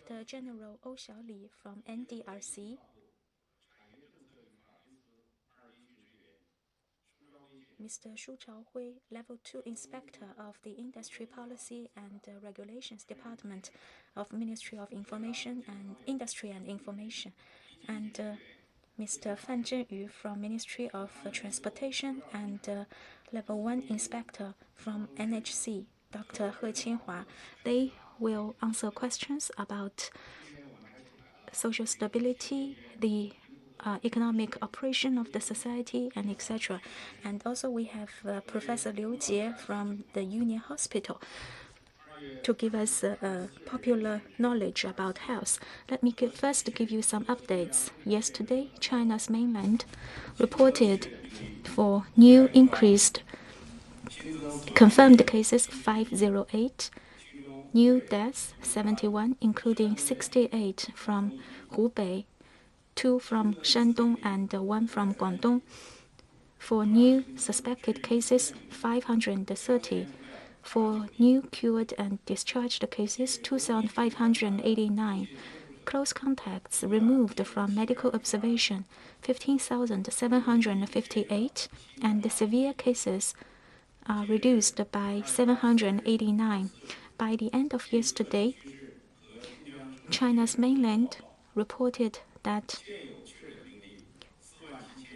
Director General Ou Xiaoli from NDRC, Mr. Shu Chaohui, Level 2 Inspector of the Industry Policy and Regulations Department of Ministry of Information and Industry and Information, and Mr. Fan Zhenyu from Ministry of Transportation and Level 1 Inspector from NHC, Dr. He Qinhua. They will answer questions about social stability, the economic operation of the society, and etc. And also we have Professor Liu Jie from the Union Hospital to give us popular knowledge about health. Let me first give you some updates. Yesterday, China's mainland reported for new increased confirmed cases 508, new deaths 71, including 68 from Hubei, 2 from Shandong, and 1 from Guangdong. For new suspected cases, 530. For new cured and discharged cases, 2,589. Close contacts removed from medical observation, 15,758. And the severe cases are reduced by 789. By the end of yesterday, China's mainland reported that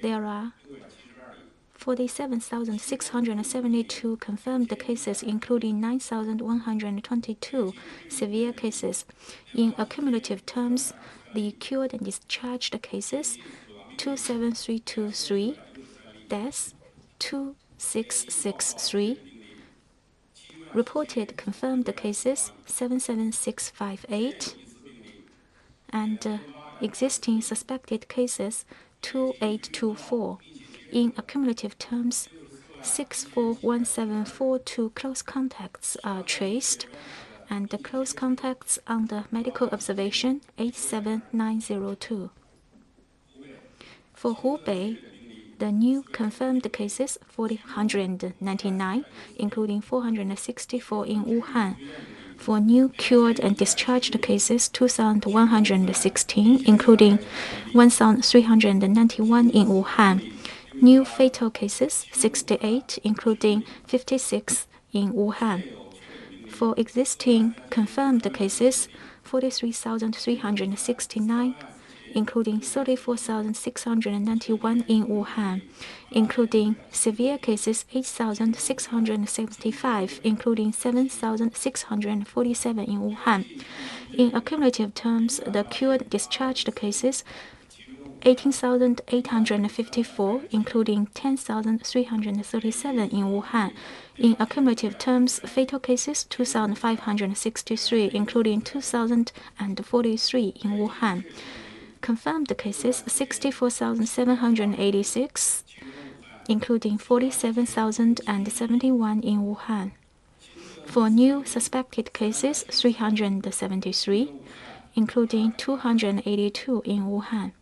there are 47,672 confirmed cases, including 9,122 severe cases. In accumulative terms, the cured and discharged cases 27323, deaths 2663, reported confirmed cases 77658, and existing suspected cases 2824. In accumulative terms, 641742 close contacts are traced, and the close contacts under medical observation 87902. For Hubei, the new confirmed cases 499, including 464 in Wuhan. For new cured and discharged cases, 2,116, including 1,391 in Wuhan. New fatal cases, 68, including 56 in Wuhan. For existing confirmed cases, 43,369, including 34,691 in Wuhan, including severe cases 8,675, including 7,647 in Wuhan. In accumulative terms, the cured discharged cases 18,854, including 10,337 in Wuhan. In accumulative terms, fatal cases 2,563, including 2,043 in Wuhan. Confirmed cases 64,786, including 47,071 in Wuhan. For new suspected cases 373, including 282 in Wuhan.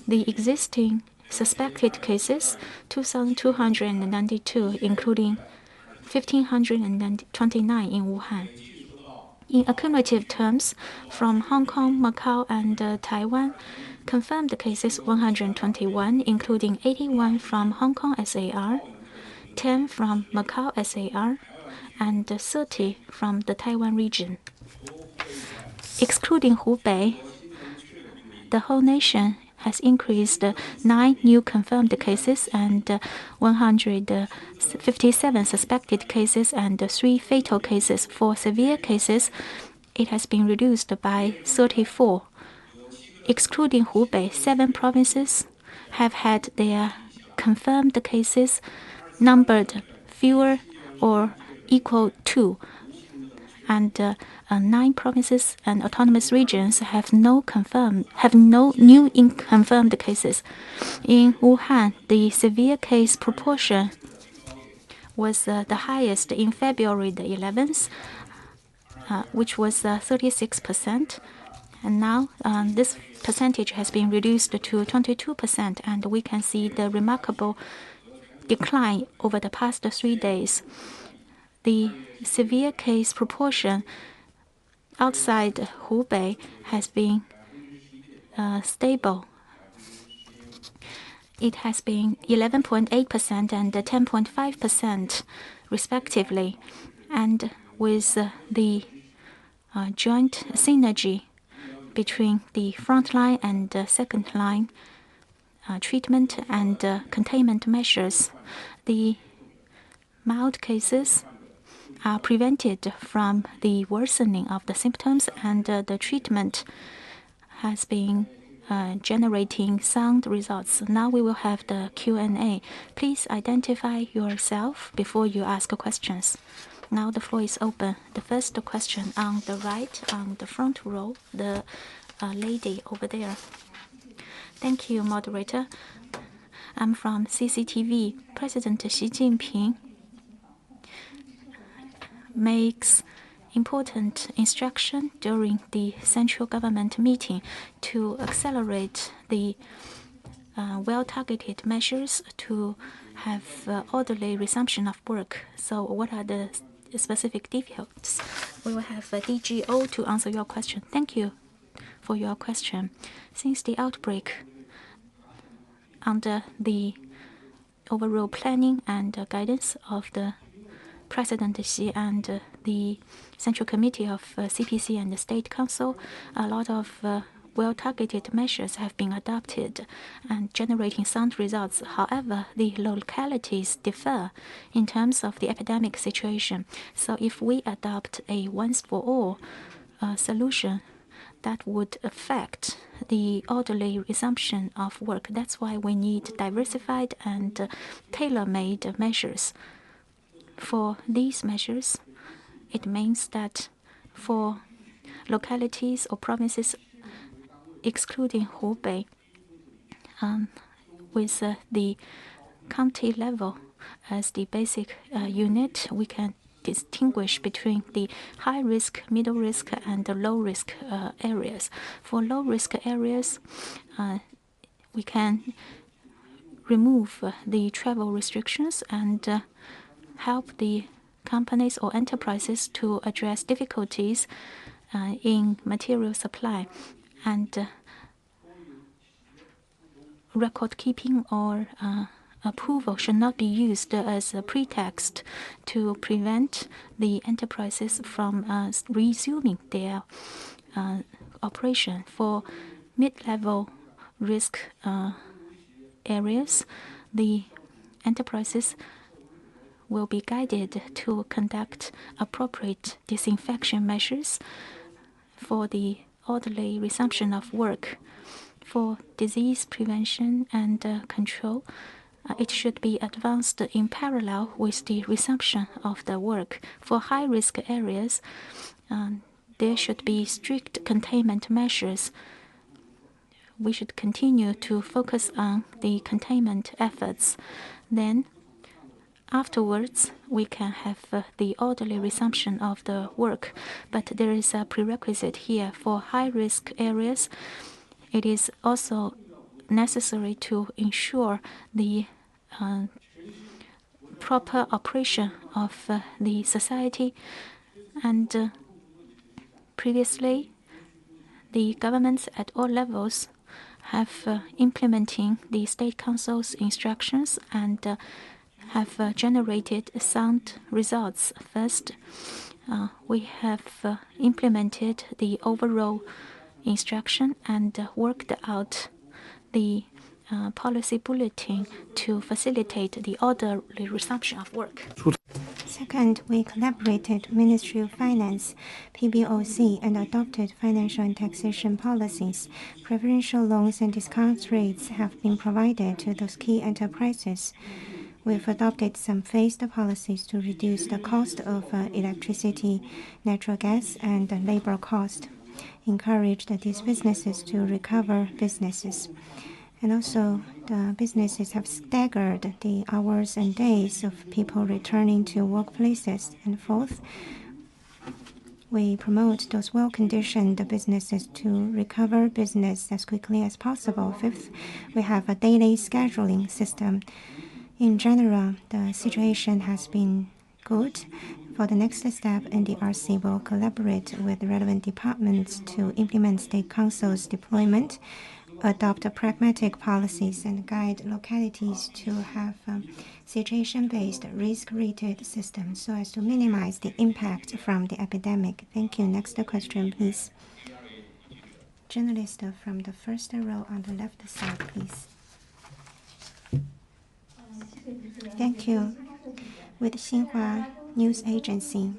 The existing suspected cases 2,292, including 1,529 in Wuhan. In accumulative terms, from Hong Kong, Macau, and Taiwan, confirmed cases 121, including 81 from Hong Kong SAR, 10 from Macau SAR, and 30 from the Taiwan region. Excluding Hubei, the whole nation has increased 9 new confirmed cases and 157 suspected cases and 3 fatal cases. For severe cases, it has been reduced by 34. Excluding Hubei, 7 provinces have had their confirmed cases numbered fewer or equal to, and 9 provinces and autonomous regions have no new confirmed cases. In Wuhan, the severe case proportion was the highest in February the 11th, which was 36%, and now this percentage has been reduced to 22%, and we can see the remarkable decline over the past 3 days. The severe case proportion outside Hubei has been stable. It has been 11.8% and 10.5% respectively. And with the joint synergy between the front line and second line treatment and containment measures, the mild cases are prevented from the worsening of the symptoms, and the treatment has been generating sound results. Now we will have the Q&A. Please identify yourself before you ask questions. Now the floor is open. The first question on the right, on the front row, the lady over there. Thank you, moderator. I'm from CCTV. President Xi Jinping makes important instruction during the central government meeting to accelerate the well-targeted measures to have orderly resumption of work. So what are the specific details? We will have DGO to answer your question. Thank you for your question. Since the outbreak, under the overall planning and guidance of the President Xi and the Central Committee of CPC and the State Council, a lot of well-targeted measures have been adopted and generating sound results. However, the localities differ in terms of the epidemic situation. So if we adopt a once-for-all solution, that would affect the orderly resumption of work. That's why we need diversified and tailor-made measures. For these measures, it means that for localities or provinces excluding Hubei, with the county level as the basic unit, we can distinguish between the high risk, middle risk, and the low risk areas. For low risk areas, we can remove the travel restrictions and help the companies or enterprises to address difficulties in material supply, and record keeping or approval should not be used as a pretext to prevent the enterprises from resuming their operation. For mid-level risk areas, the enterprises will be guided to conduct appropriate disinfection measures for the orderly resumption of work. For disease prevention and control, it should be advanced in parallel with the resumption of the work. For high-risk areas, there should be strict containment measures. We should continue to focus on the containment efforts. Then, afterwards, we can have the orderly resumption of the work. But there is a prerequisite here. For high-risk areas, it is also necessary to ensure the proper operation of the society. And previously, the governments at all levels have implementing the State Council's instructions and have generated sound results. First, we have implemented the overall instruction and worked out the policy bulletin to facilitate the orderly resumption of work. Second, we collaborated Ministry of Finance, PBOC, and adopted financial and taxation policies. Preferential loans and discount rates have been provided to those key enterprises. We've adopted some phased policies to reduce the cost of electricity, natural gas, and labor cost, encouraged these businesses to recover businesses. And also, the businesses have staggered the hours and days of people returning to workplaces. And fourth, we promote those well-conditioned businesses to recover business as quickly as possible. Fifth, we have a daily scheduling system. In general, the situation has been good. For the next step, NDRC will collaborate with relevant departments to implement State Council's deployment, adopt pragmatic policies, and guide localities to have situation-based, risk-rated systems so as to minimize the impact from the epidemic. Thank you. Next question, please. Journalist from the first row on the left side, please. Thank you. With Xinhua News Agency,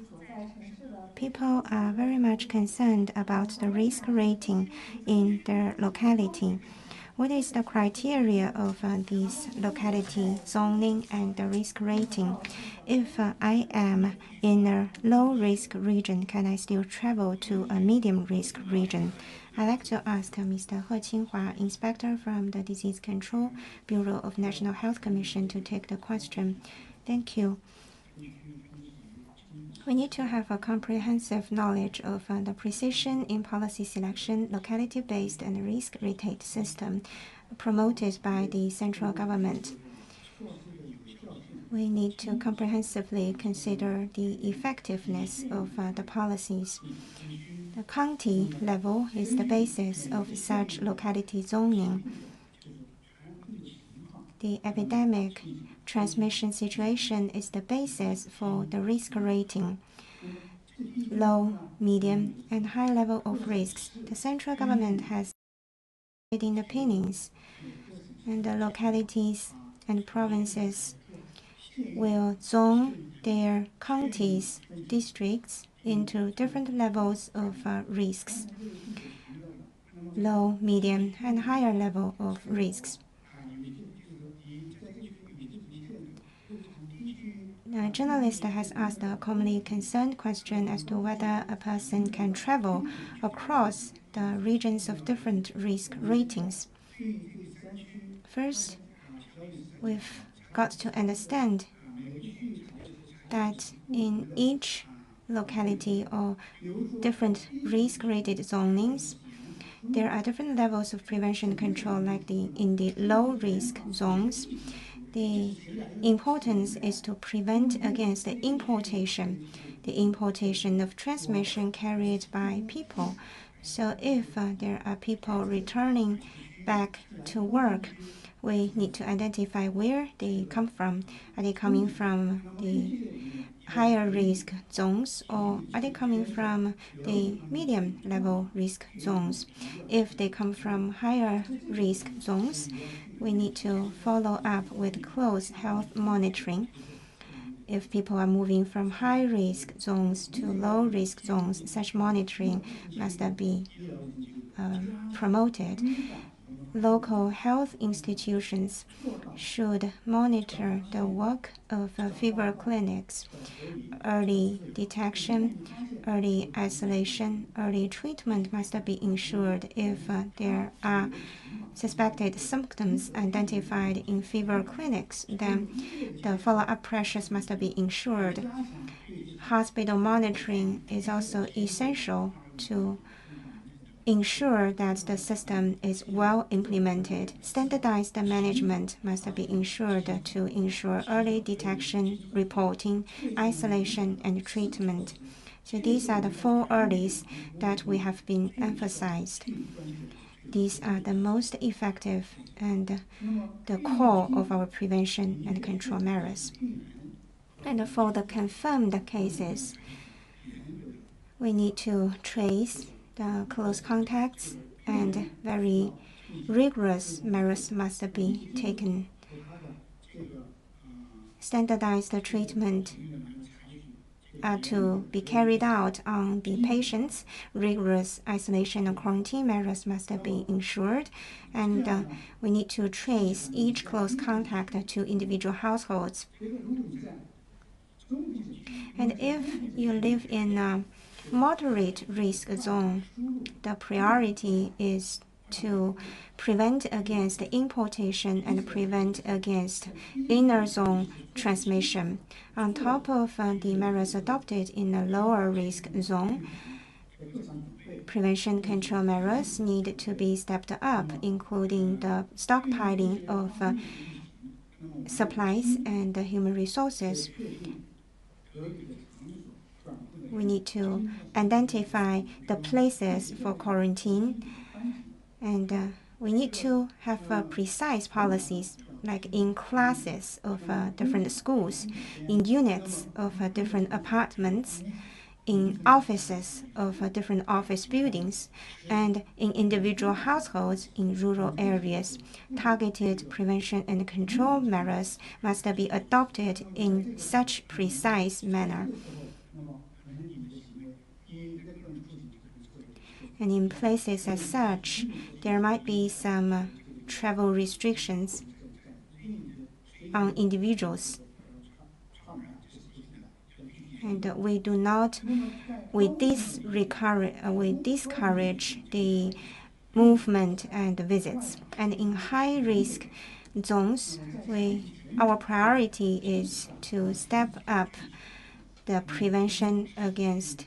people are very much concerned about the risk rating in their locality. What is the criteria of this locality zoning and the risk rating? If I am in a low-risk region, can I still travel to a medium-risk region? I'd like to ask Mr. He Qinghua, Inspector from the Disease Control Bureau of National Health Commission, to take the question. Thank you. We need to have a comprehensive knowledge of the precision in policy selection, locality-based and risk-rated system promoted by the central government. We need to comprehensively consider the effectiveness of the policies. The county level is the basis of such locality zoning. The epidemic transmission situation is the basis for the risk rating. Low, medium, and high level of risks. The central government has leading opinions, and the localities and provinces will zone their counties, districts into different levels of risks, low, medium, and higher level of risks. A journalist has asked a commonly concerned question as to whether a person can travel across the regions of different risk ratings. First, we've got to understand that in each locality or different risk-rated zonings, there are different levels of prevention control, like in the low-risk zones. The importance is to prevent against the importation of transmission carried by people. So if there are people returning back to work, we need to identify where they come from. Are they coming from the higher risk zones, or are they coming from the medium level risk zones? If they come from higher risk zones, we need to follow up with close health monitoring. If people are moving from high risk zones to low risk zones, such monitoring must be promoted. Local health institutions should monitor the work of fever clinics. Early detection, early isolation, early treatment must be ensured. If there are suspected symptoms identified in fever clinics, then the follow-up pressures must be ensured. Hospital monitoring is also essential to ensure that the system is well implemented. Standardized management must be ensured to ensure early detection, reporting, isolation, and treatment. So these are the 4 earlies that we have been emphasized. These are the most effective and the core of our prevention and control measures. And for the confirmed cases, we need to trace the close contacts, and very rigorous measures must be taken. Standardized treatment to be carried out on the patients. Rigorous isolation and quarantine measures must be ensured, and we need to trace each close contact to individual households. And if you live in a moderate risk zone, the priority is to prevent against importation and prevent against inner zone transmission. On top of the measures adopted in a lower risk zone, prevention control measures need to be stepped up, including the stockpiling of supplies and human resources. we need to identify the places for quarantine, and we need to have precise policies, like in classes of different schools, in units of different apartments, in offices of different office buildings, and in individual households in rural areas. Targeted prevention and control measures must be adopted in such precise manner. And in places as such, there might be some travel restrictions on individuals. And we discourage the movement and visits. And in high-risk zones, our priority is to step up the prevention against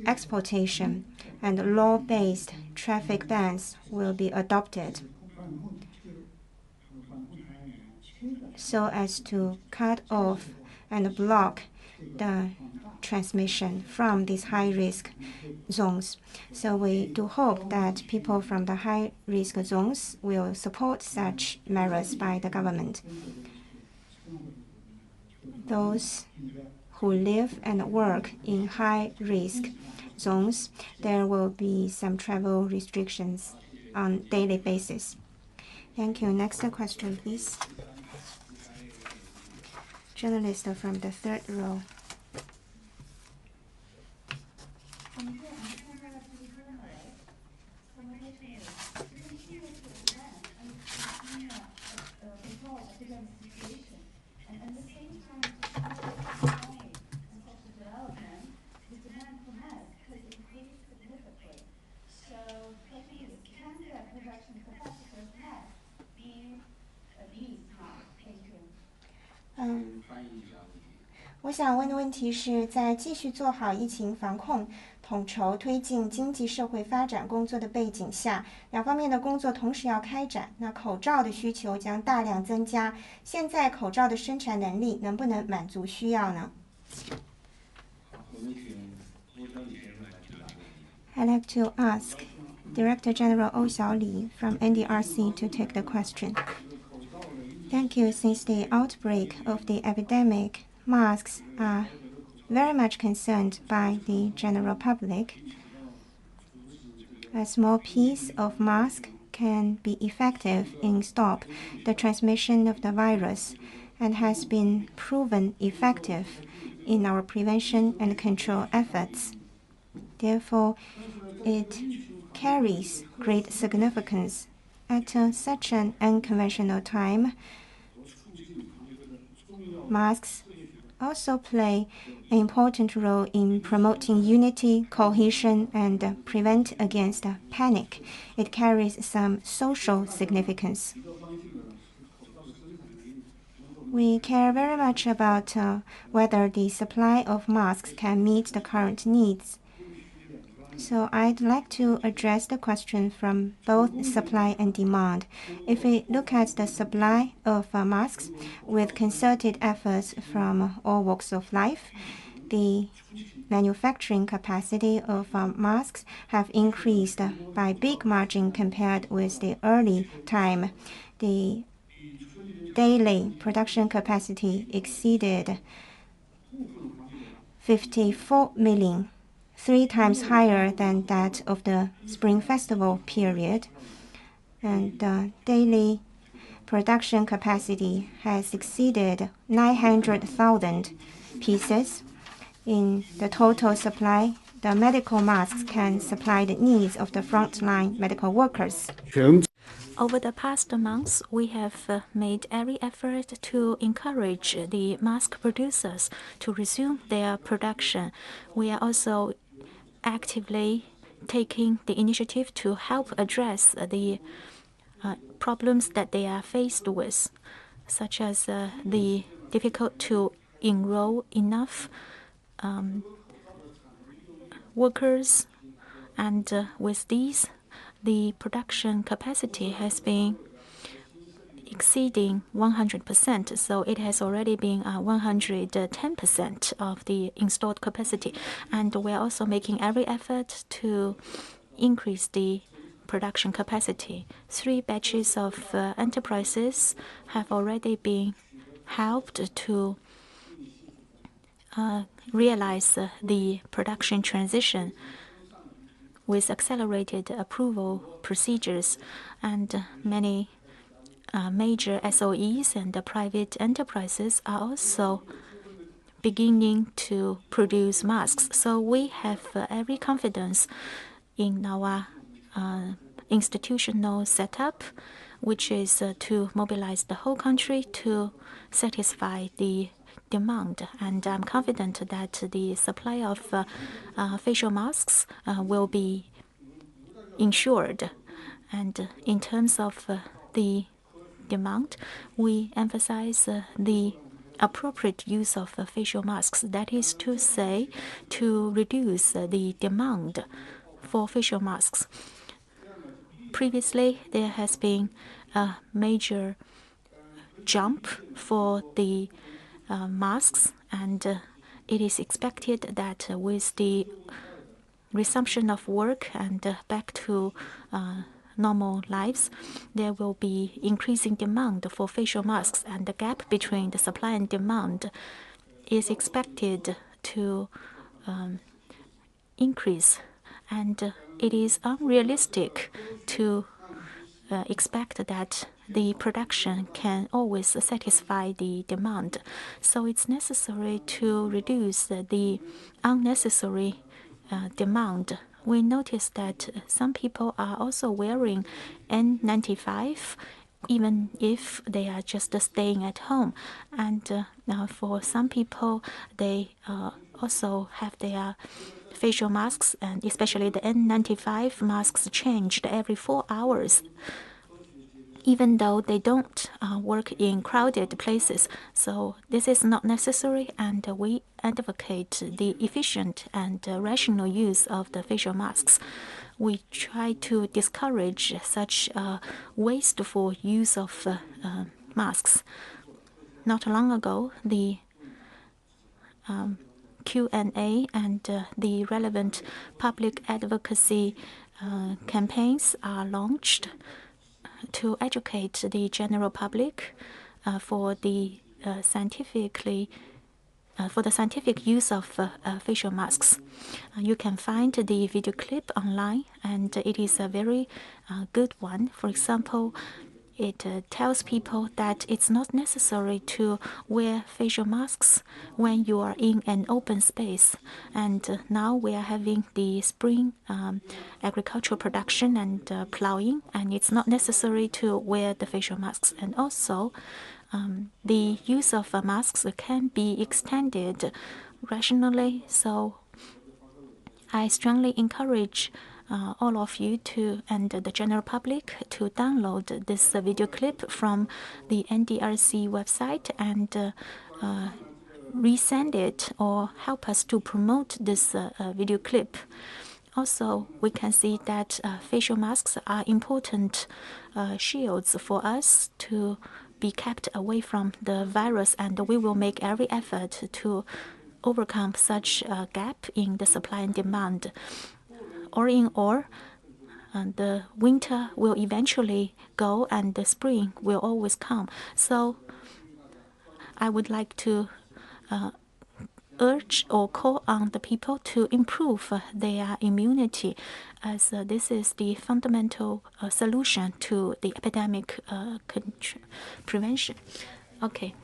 exportation, and law-based traffic bans will be adopted so as to cut off and block the transmission from these high-risk zones. So we do hope that people from the high-risk zones will support such measures by the government. Those who live and work in high-risk zones, there will be some travel restrictions on a daily basis. Thank you. Next question, please. Journalist from the third row.嗯，我想问的问题是，在继续做好疫情防控、统筹推进经济社会发展工作的背景下，两方面的工作同时要开展，那口罩的需求将大量增加。现在口罩的生产能力能不能满足需要呢？I'd like to ask Director General Ou Xiaoli from NDRC to take the question. Thank you. Since the outbreak of the epidemic, masks are very much concerned by the general public. A small piece of mask can be effective in stop the transmission of the virus and has been proven effective in our prevention and control efforts. Therefore, it carries great significance at such an unconventional time. Masks also play an important role in promoting unity, cohesion, and prevent against panic. It carries some social significance. We care very much about whether the supply of masks can meet the current needs. So I'd like to address the question from both supply and demand. If we look at the supply of masks, with concerted efforts from all walks of life, the manufacturing capacity of masks have increased by big margin compared with the early time. The daily production capacity exceeded 54 million. 3 times higher than that of the Spring Festival period, and daily production capacity has exceeded 900,000 pieces. In the total supply, the medical masks can supply the needs of the frontline medical workers. Over the past months, we have made every effort to encourage the mask producers to resume their production. We are also actively taking the initiative to help address the problems that they are faced with, such as the difficult to enroll enough workers, and with these, the production capacity has been exceeding 100%, so it has already been 110% of the installed capacity. And we're also making every effort to increase the production capacity. 3 batches of enterprises have already been helped to realize the production transition with accelerated approval procedures, and many major SOEs and private enterprises are also beginning to produce masks. So we have every confidence in our institutional setup, which is to mobilize the whole country to satisfy the demand. And I'm confident that the supply of facial masks will be ensured. And in terms of the demand, we emphasize the appropriate use of facial masks. That is to say, to reduce the demand for facial masks. Previously, there has been a major jump for the masks, and it is expected that with the resumption of work and back to normal lives, there will be increasing demand for facial masks, and the gap between the supply and demand is expected to increase. And it is unrealistic to expect that the production can always satisfy the demand. So it's necessary to reduce the unnecessary demand. We noticed that some people are also wearing N95 even if they are just staying at home. And for some people, they also have their facial masks, and especially the N95 masks, changed every 4 hours, even though they don't work in crowded places. So this is not necessary, and we advocate the efficient and rational use of the facial masks. We try to discourage such wasteful use of masks. Not long ago, the Q&A and the relevant public advocacy campaigns are launched to educate the general public for the scientific use of facial masks. You can find the video clip online, and it is a very good one. For example, it tells people that it's not necessary to wear facial masks when you are in an open space. And now we are having the spring agricultural production and plowing, and it's not necessary to wear the facial masks. And also, the use of masks can be extended rationally. So I strongly encourage all of you and the general public to download this video clip from the NDRC website and resend it or help us to promote this video clip. Also, we can see that facial masks are important shields for us to be kept away from the virus, and we will make every effort to overcome such a gap in the supply and demand. All in all, the winter will eventually go and the spring will always come. So I would like to urge or call on the people to improve their immunity, as this is the fundamental solution to the epidemic prevention. Okay,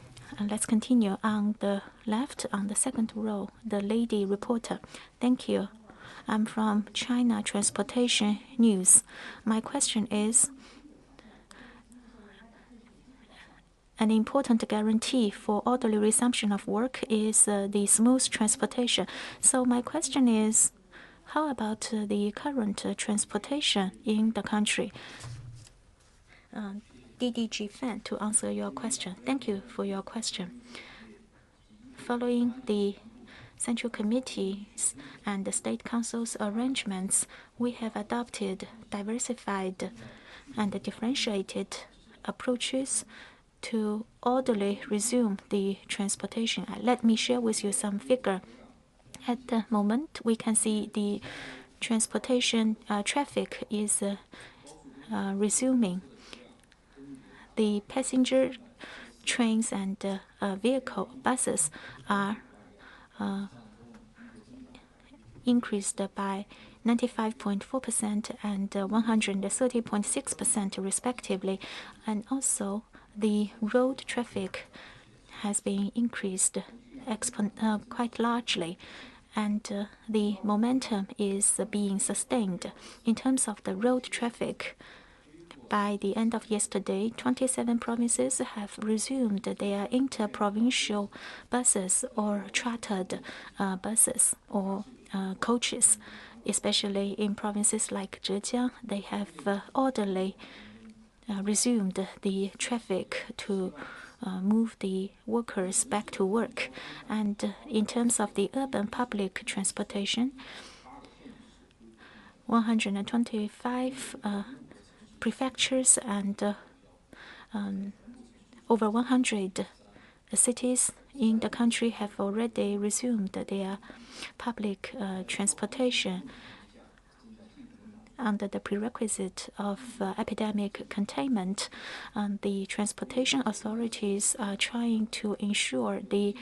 let's continue. On the left, on the second row, the lady reporter. Thank you. I'm from China Transportation News. My question is, an important guarantee for orderly resumption of work is the smooth transportation. So my question is, how about the current transportation in the country? DDG Fan to answer your question. Thank you for your question. Following the Central Committees and the State Council's arrangements, we have adopted diversified and differentiated approaches to orderly resume the transportation. Let me share with you some figure. At the moment, we can see the transportation traffic is resuming. The passenger trains and vehicle buses are increased by 95.4% and 130.6% respectively, and also the road traffic has been increased quite largely, and the momentum is being sustained. In terms of the road traffic, by the end of yesterday, 27 provinces have resumed their inter-provincial buses or chartered buses or coaches. Especially in provinces like Zhejiang, they have orderly resumed the traffic to move the workers back to work. And in terms of the urban public transportation, 125 prefectures and over 100 cities in the country have already resumed their public transportation under the prerequisite of epidemic containment. The transportation authorities are trying to ensure the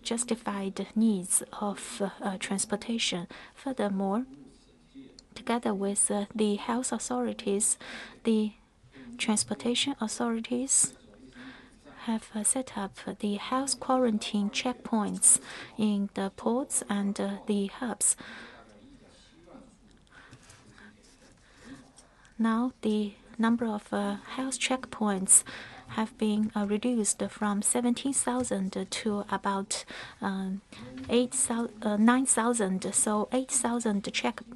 justified needs of transportation. Furthermore, together with the health authorities, the transportation authorities have set up the health quarantine checkpoints in the ports and the hubs. Now the number of health checkpoints have been reduced from 17,000 to about 9,000. So 8,000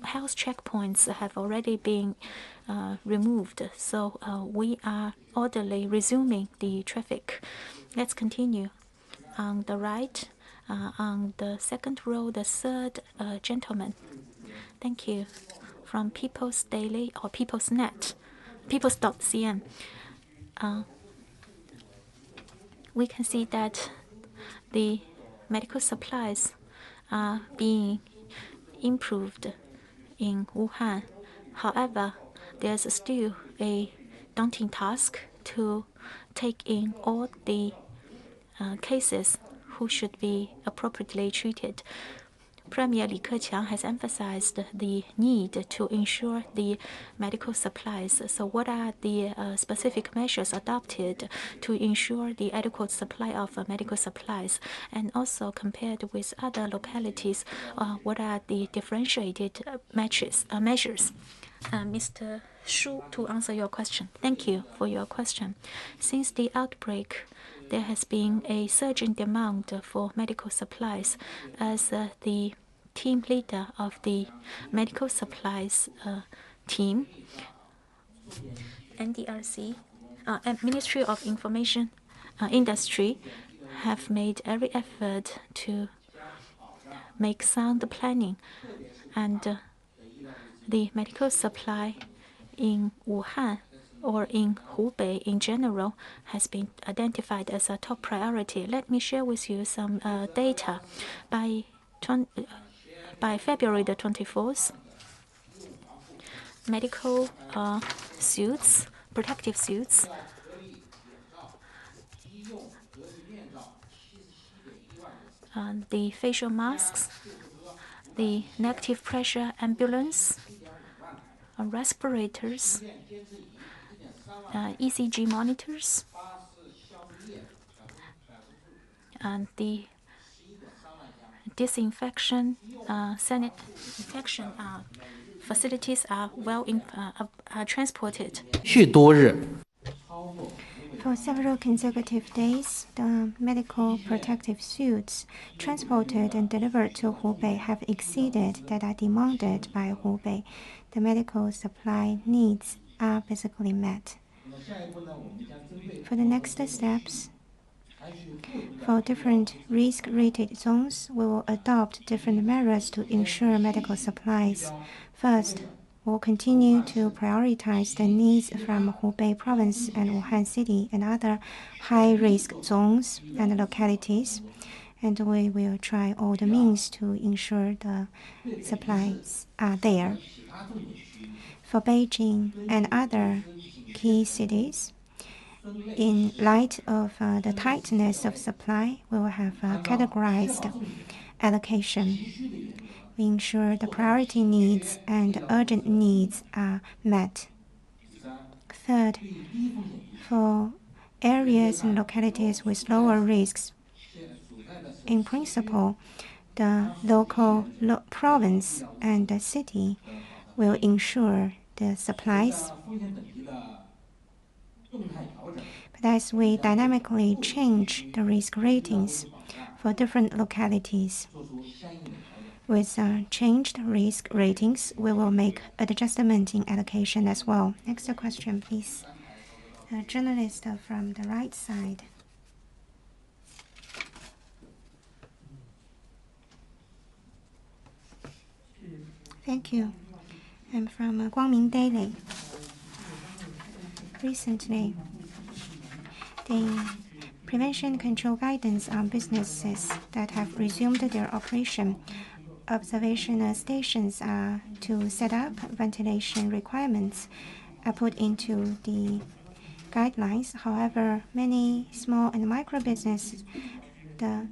health checkpoints have already been removed. So we are orderly resuming the traffic. Let's continue. On the right, on the second row, the third gentleman. Thank you. From People's Daily or People's Net, people's.cn. We can see that the medical supplies are being improved in Wuhan. However, there's still a daunting task to take in all the cases who should be appropriately treated. Premier Li Keqiang has emphasized the need to ensure the medical supplies. So what are the specific measures adopted to ensure the adequate supply of medical supplies? And also compared with other localities, what are the differentiated measures? Mr. Shu, to answer your question. Thank you for your question. Since the outbreak, there has been a surge in demand for medical supplies. As the team leader of the medical supplies team, NDRC, Ministry of Information Industry, have made every effort to make sound planning, and the medical supply in Wuhan or in Hubei in general has been identified as a top priority. Let me share with you some data. By February the 24th, medical suits, protective suits, the facial masks, the negative pressure ambulance, respirators, ECG monitors, and the disinfection sanitation facilities are transported. For several consecutive days, the medical protective suits transported and delivered to Hubei have exceeded that are demanded by Hubei. The medical supply needs are basically met. For the next steps, for different risk-rated zones, we will adopt different measures to ensure medical supplies. First, will continue to prioritize the needs from Hubei province and Wuhan city and other high-risk zones and localities, and we will try all the means to ensure the supplies are there. For Beijing and other key cities, in light of the tightness of supply, we will have categorized allocation. We ensure the priority needs and urgent needs are met. Third, for areas and localities with lower risks, in principle, the local province and the city will ensure the supplies. But as we dynamically change the risk ratings for different localities, with changed risk ratings, we will make adjustment in allocation as well. Next question, please. A journalist from the right side. Thank you. I'm from Guangming Daily. Recently, the prevention control guidance on businesses that have resumed their operation. Observation stations are to set up ventilation requirements are put into the guidelines. However, many small and micro businesses, the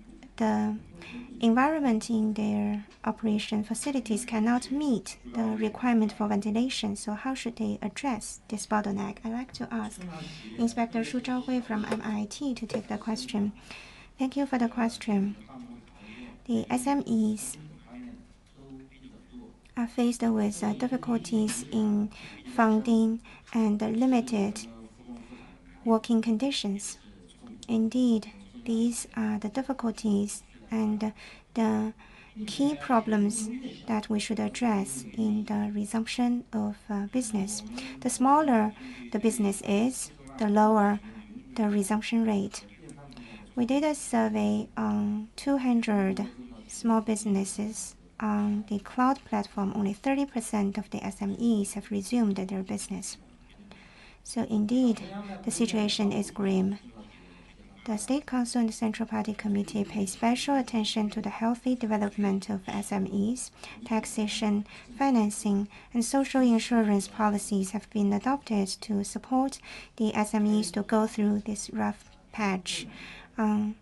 environment in their operation facilities cannot meet the requirement for ventilation. So how should they address this bottleneck? I'd like to ask Inspector Shu Zhaohui from MIT to take the question. Thank you for the question. The SMEs are faced with difficulties in funding and limited working conditions. Indeed, these are the difficulties and the key problems that we should address in the resumption of business. The smaller the business is, the lower the resumption rate. We did a survey on 200 small businesses. On the cloud platform, only 30% of the SMEs have resumed their business. So indeed, the situation is grim. The State Council and the Central Party Committee pay special attention to the healthy development of SMEs. Taxation, financing, and social insurance policies have been adopted to support the SMEs to go through this rough patch. The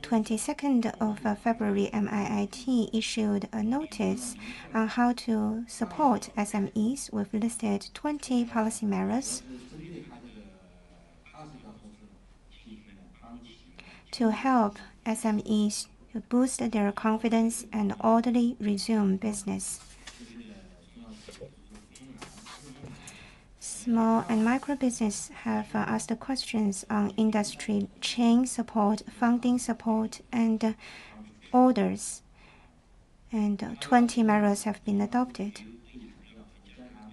22nd of February, MIIT issued a notice on how to support SMEs. We've listed 20 policy measures to help SMEs to boost their confidence and orderly resume business. Small and micro business have asked questions on industry chain support, funding support, and orders. And 20 measures have been adopted.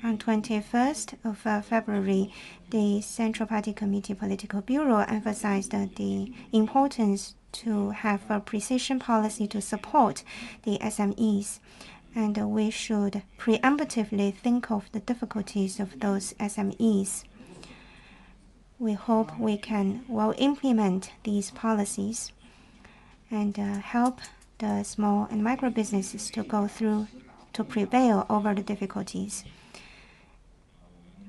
On 21st of February, the Central Party Committee Political Bureau emphasized the importance to have a precision policy to support the SMEs. And we should preemptively think of the difficulties of those SMEs. We hope we can well implement these policies and help the small and micro businesses to go through, to prevail over the difficulties.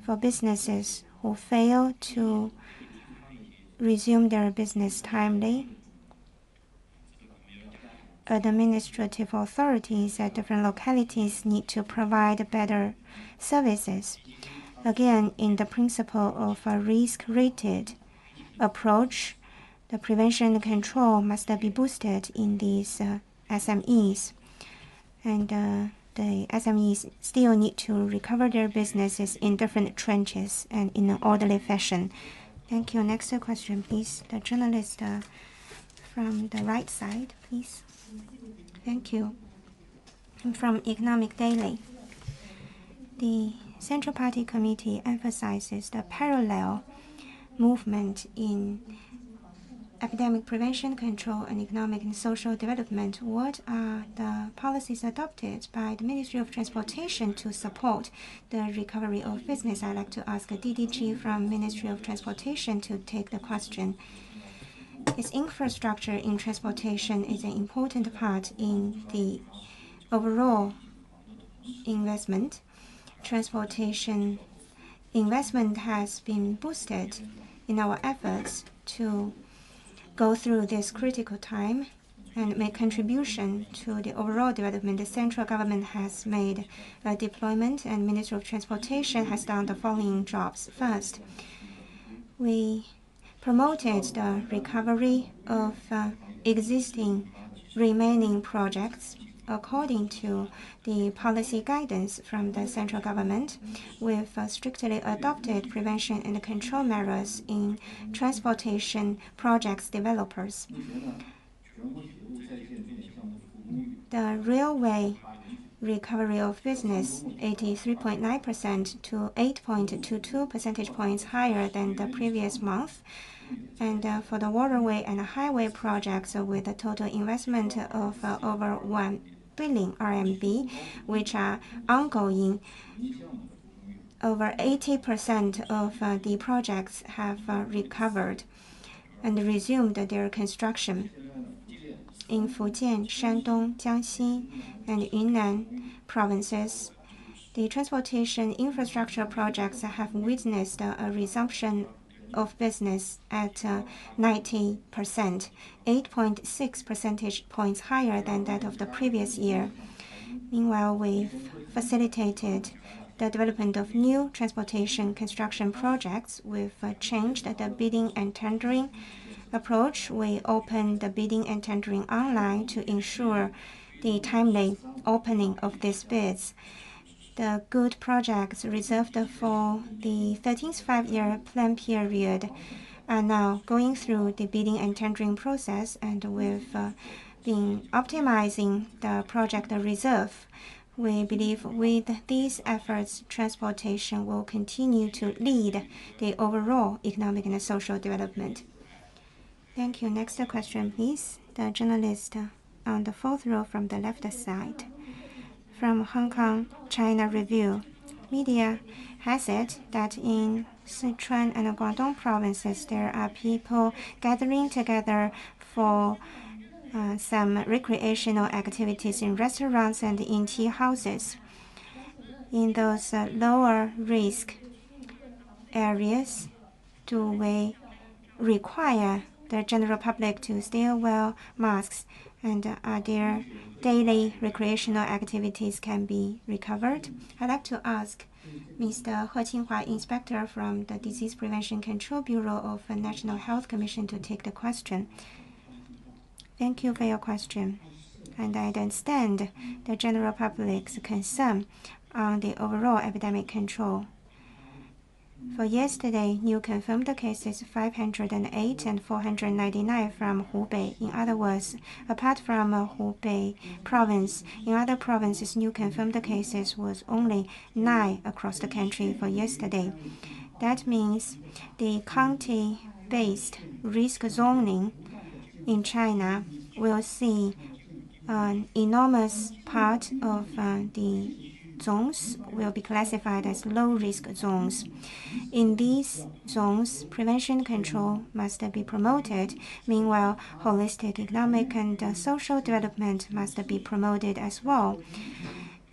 For businesses who fail to resume their business timely, administrative authorities at different localities need to provide better services. Again, in the principle of a risk-rated approach, the prevention and control must be boosted in these SMEs. And the SMEs still need to recover their businesses in different trenches and in an orderly fashion. Thank you. Next question, please. The journalist from the right side, please. Thank you. I'm from Economic Daily. The Central Party Committee emphasizes the parallel movement in epidemic prevention, control, and economic and social development, what are the policies adopted by the Ministry of Transportation to support the recovery of business? I'd like to ask a DDG from Ministry of Transportation to take the question. Its infrastructure in transportation is an important part in the overall investment. Transportation investment has been boosted in our efforts to go through this critical time and make contribution to the overall development. The central government has made a deployment, and Ministry of Transportation has done the following jobs. First, we promoted the recovery of existing remaining projects according to the policy guidance from the central government. We've strictly adopted prevention and control measures in transportation projects developers. The railway recovery of business, 83.9% to 8.22 percentage points higher than the previous month. And for the waterway and highway projects with a total investment of over 1 billion RMB, which are ongoing, over 80% of the projects have recovered and resumed their construction. In Fujian, Shandong, Jiangxi, and Yunnan provinces, the transportation infrastructure projects have witnessed a resumption of business at 90%, 8.6 percentage points higher than that of the previous year. Meanwhile, we've facilitated the development of new transportation construction projects. We've changed the bidding and tendering approach. We opened the bidding and tendering online to ensure the timely opening of these bids. The good projects reserved for the 13th five-year plan period are now going through the bidding and tendering process, and we've been optimizing the project reserve. We believe with these efforts, transportation will continue to lead the overall economic and social development. Thank you. Next question, please. The journalist on the fourth row from the left side. From Hong Kong China Review, media has it that in Sichuan and Guangdong provinces there are people gathering together for some recreational activities in restaurants and in tea houses. In those lower risk areas, do we require the general public to still wear masks, and are there daily recreational activities can be recovered? I'd like to ask Mr. He Qinghua, Inspector from the Disease Prevention Control Bureau of the National Health Commission, to take the question. Thank you for your question, and I understand the general public's concern on the overall epidemic control. For yesterday, new confirmed cases 508 and 499 from Hubei. In other words, apart from Hubei province, in other provinces, new confirmed cases was only 9 across the country for yesterday. That means the county-based risk zoning in China will see an enormous part of the zones will be classified as low-risk zones. In these zones, prevention control must be promoted. Meanwhile, holistic economic and social development must be promoted as well.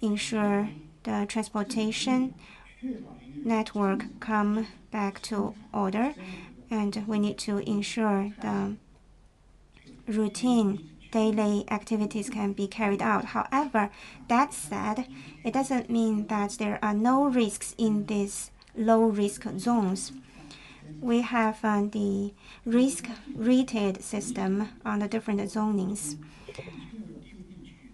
Ensure the transportation network come back to order, and we need to ensure the routine daily activities can be carried out. However, that said, it doesn't mean that there are no risks in these low-risk zones. We have the risk-rated system on the different zonings.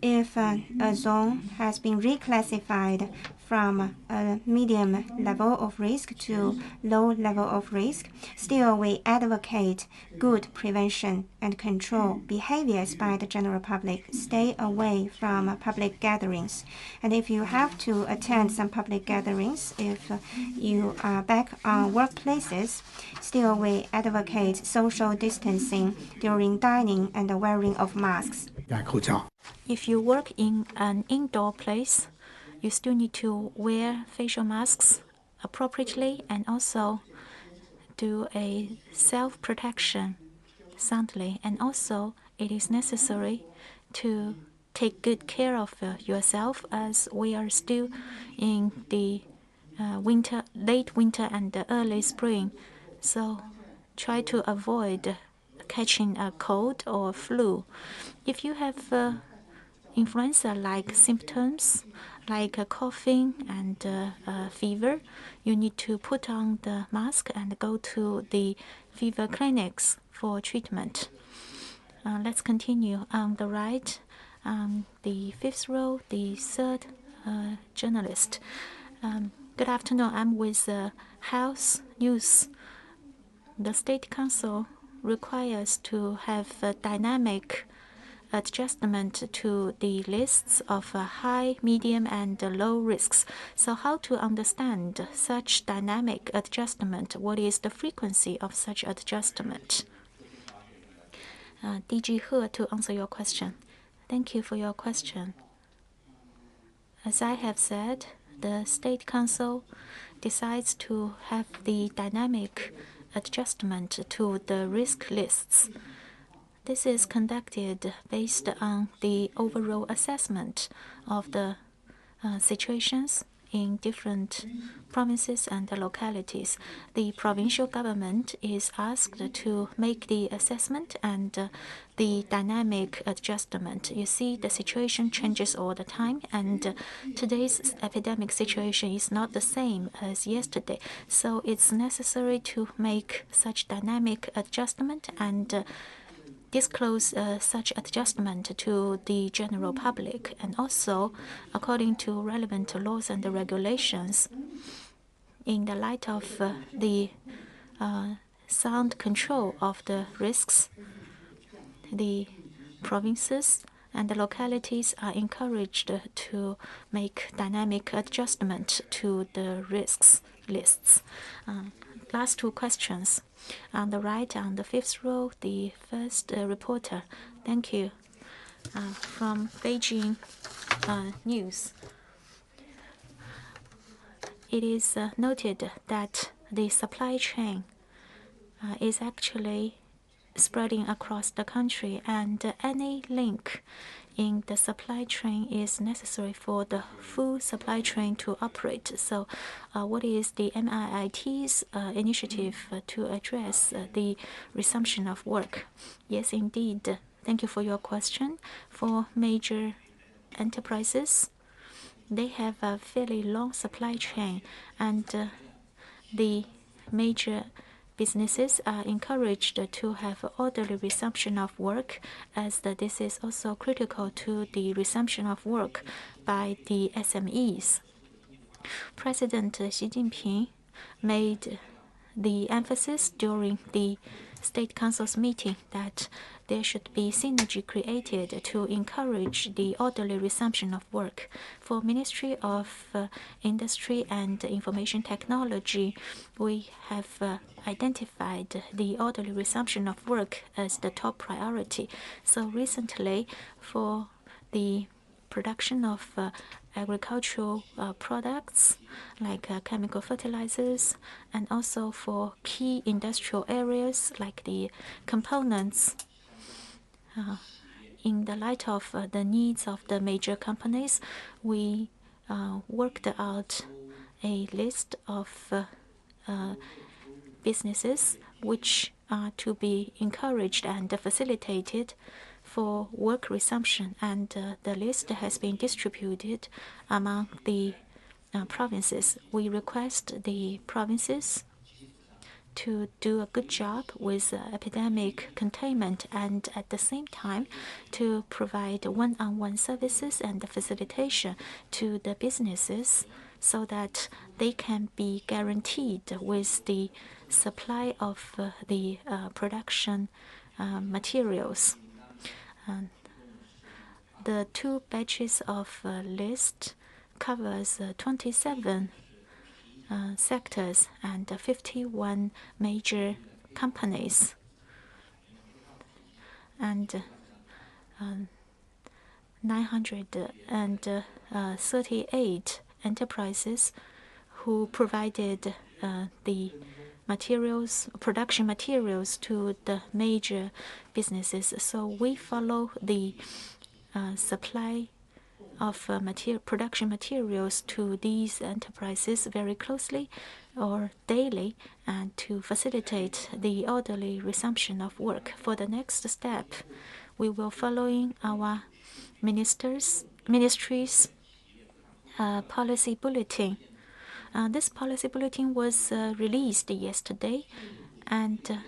If a zone has been reclassified from a medium level of risk to low level of risk. Still, we advocate good prevention and control behaviors by the general public. Stay away from public gatherings. And if you have to attend some public gatherings, if you are back on workplaces, still we advocate social distancing during dining and the wearing of masks. If you work in an indoor place, you still need to wear facial masks appropriately and also do a self-protection soundly. And also, it is necessary to take good care of yourself, as we are still in the late winter and the early spring. So try to avoid catching a cold or flu. If you have influenza-like symptoms, like coughing and fever, you need to put on the mask and go to the fever clinics for treatment. Let's continue. On the right, the fifth row, the third journalist. Good afternoon. I'm with Health News. The State Council requires to have a dynamic adjustment to the lists of high, medium, and low risks. So how to understand such dynamic adjustment? What is the frequency of such adjustment? DG He to answer your question. Thank you for your question. As I have said, the State Council decides to have the dynamic adjustment to the risk lists. This is conducted based on the overall assessment of the situations in different provinces and localities. The provincial government is asked to make the assessment and the dynamic adjustment. You see, the situation changes all the time, and today's epidemic situation is not the same as yesterday. So it's necessary to make such dynamic adjustment and disclose such adjustment to the general public, and also according to relevant laws and regulations. In the light of the sound control of the risks, the provinces and the localities are encouraged to make dynamic adjustment to the risks lists. Last two questions. On the right, on the fifth row, the first reporter. Thank you. From Beijing News. It is noted that the supply chain is actually spreading across the country, and any link in the supply chain is necessary for the full supply chain to operate. So what is the MIIT's initiative to address the resumption of work? Yes, indeed. Thank you for your question. For major enterprises, they have a fairly long supply chain, and the major businesses are encouraged to have orderly resumption of work, as this is also critical to the resumption of work by the SMEs. President Xi Jinping made the emphasis during the State Council's meeting that there should be synergy created to encourage the orderly resumption of work. For Ministry of Industry and Information Technology, we have identified the orderly resumption of work as the top priority. So recently, for the production of agricultural products like chemical fertilizers, and also for key industrial areas like the components, in the light of the needs of the major companies, we worked out a list of businesses which are to be encouraged and facilitated for work resumption, and the list has been distributed among the provinces. We request the provinces to do a good job with epidemic containment, and at the same time to provide one-on-one services and facilitation to the businesses so that they can be guaranteed with the supply of the production materials. The 2 batches of list covers 27 sectors and 51 major companies, and 938 enterprises who provided the production materials to the major businesses. So we follow the supply of production materials to these enterprises very closely or daily, and to facilitate the orderly resumption of work. For the next step, we will following our ministries' policy bulletin. This policy bulletin was released yesterday, and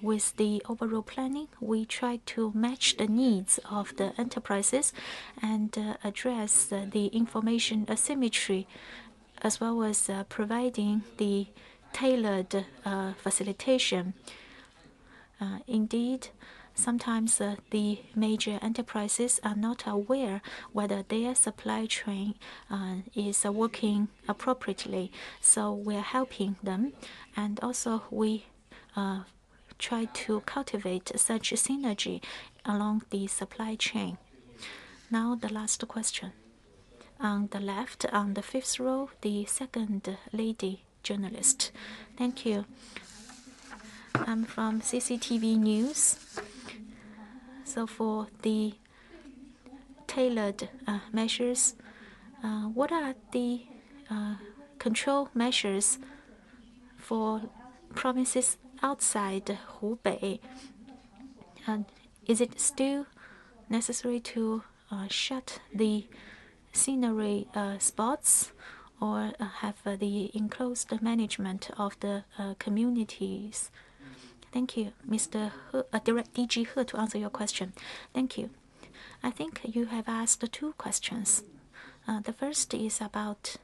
with the overall planning, we try to match the needs of the enterprises and address the information asymmetry, as well as providing the tailored facilitation. Indeed, sometimes the major enterprises are not aware whether their supply chain is working appropriately. So we are helping them, and also we try to cultivate such synergy along the supply chain. Now the last question. On the left, on the 5th row, the second lady journalist. Thank you. I'm from CCTV News. So for the tailored measures, what are the control measures for provinces outside Hubei? And is it still necessary to shut the scenery spots, or have the enclosed management of the communities? Thank you, Mr. He, Direct DG He, to answer your question. Thank you. I think you have asked 2 questions. The first is about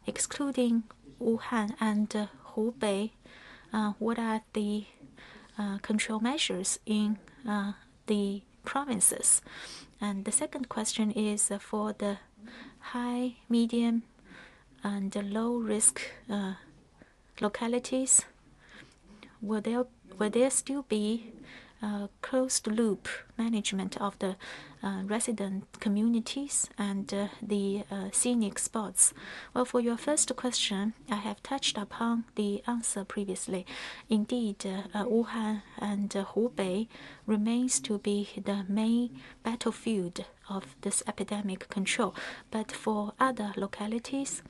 excluding Wuhan and Hubei. What are the control measures in the provinces? And the second question is for the high, medium, and low risk localities. Will there still be closed loop management of the resident communities and the scenic spots? Well, for your first question, I have touched upon the answer previously. Indeed, Wuhan and Hubei remains to be the main battlefield of this epidemic control. But for other localities,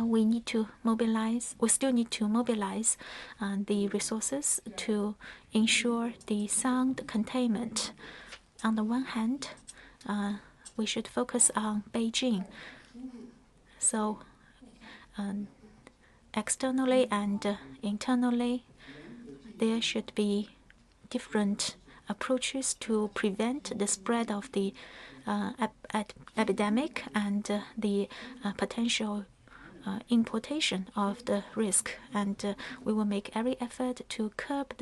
we still need to mobilize the resources to ensure the sound containment. On the one hand, we should focus on Beijing. So externally and internally, there should be different approaches to prevent the spread of the epidemic and the potential importation of the risk, and we will make every effort to curb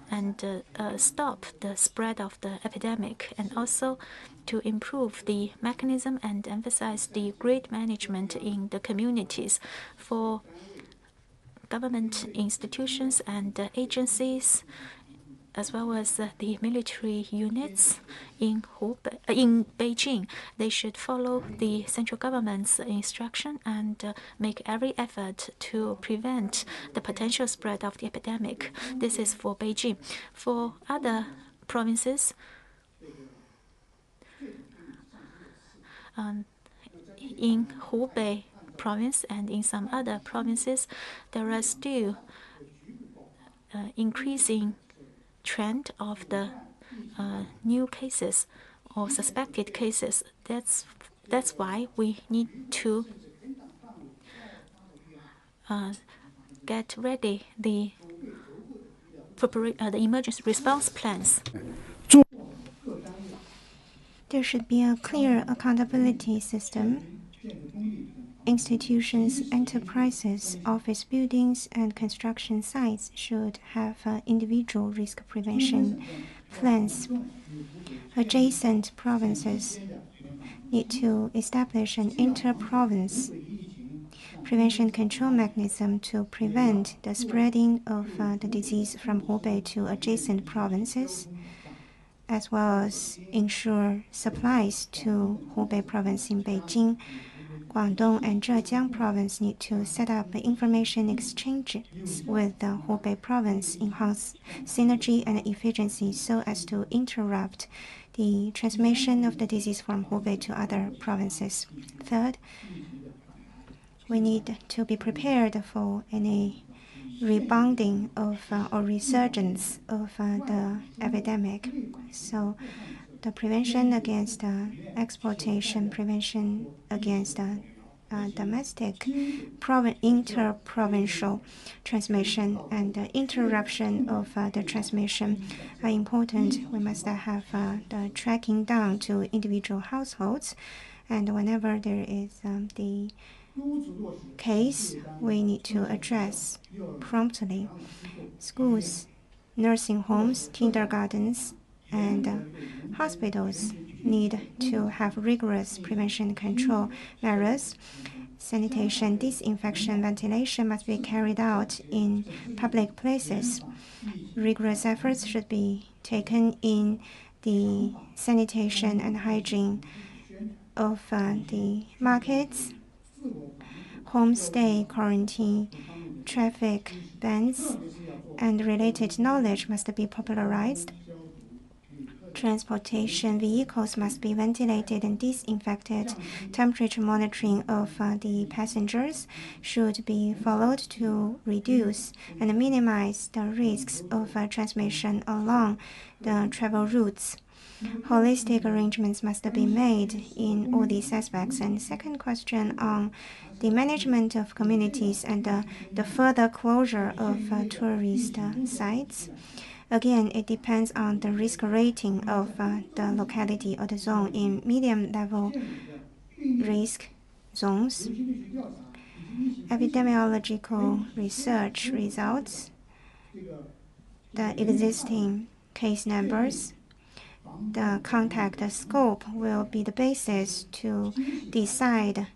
and stop the spread of the epidemic, and also to improve the mechanism and emphasize the great management in the communities. For government institutions and agencies, as well as the military units in Beijing, they should follow the central government's instruction and make every effort to prevent the potential spread of the epidemic. This is for Beijing. For other provinces, in Hubei province and in some other provinces, there are still increasing trend of the new cases or suspected cases. That's why we need to get ready the emergency response plans. There should be a clear accountability system. Institutions, enterprises, office buildings, and construction sites should have individual risk prevention plans. Adjacent provinces need to establish an inter-province prevention control mechanism to prevent the spreading of the disease from Hubei to adjacent provinces, as well as ensure supplies to Hubei province in Beijing. Guangdong and Zhejiang province need to set up information exchanges with the Hubei province, enhance synergy and efficiency so as to interrupt the transmission of the disease from Hubei to other provinces. Third, we need to be prepared for any rebounding of or resurgence of the epidemic. So the prevention against exportation, prevention against domestic, inter-provincial transmission, and the interruption of the transmission are important. We must have the tracking down to individual households, and whenever there is the case, we need to address promptly. Schools, nursing homes, kindergartens, and hospitals need to have rigorous prevention control measures. Sanitation, disinfection, ventilation must be carried out in public places. Rigorous efforts should be taken in the sanitation and hygiene of the markets, homestay quarantine, traffic bans, and related knowledge must be popularized. Transportation vehicles must be ventilated and disinfected. Temperature monitoring of the passengers should be followed to reduce and minimize the risks of transmission along the travel routes. Holistic arrangements must be made in all these aspects. And second question on the management of communities and the further closure of tourist sites. Again, it depends on the risk rating of the locality or the zone. In medium-level risk zones, epidemiological research results, the existing case numbers, the contact scope will be the basis to decide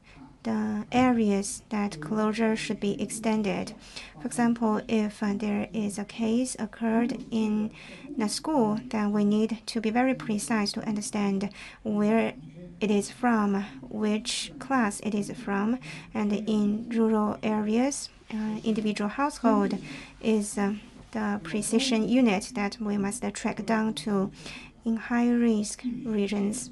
the areas that closure should be extended. For example, if there is a case occurred in a school, then we need to be very precise to understand where it is from, which class it is from, and in rural areas, individual household is the precision unit that we must track down to. In high-risk regions,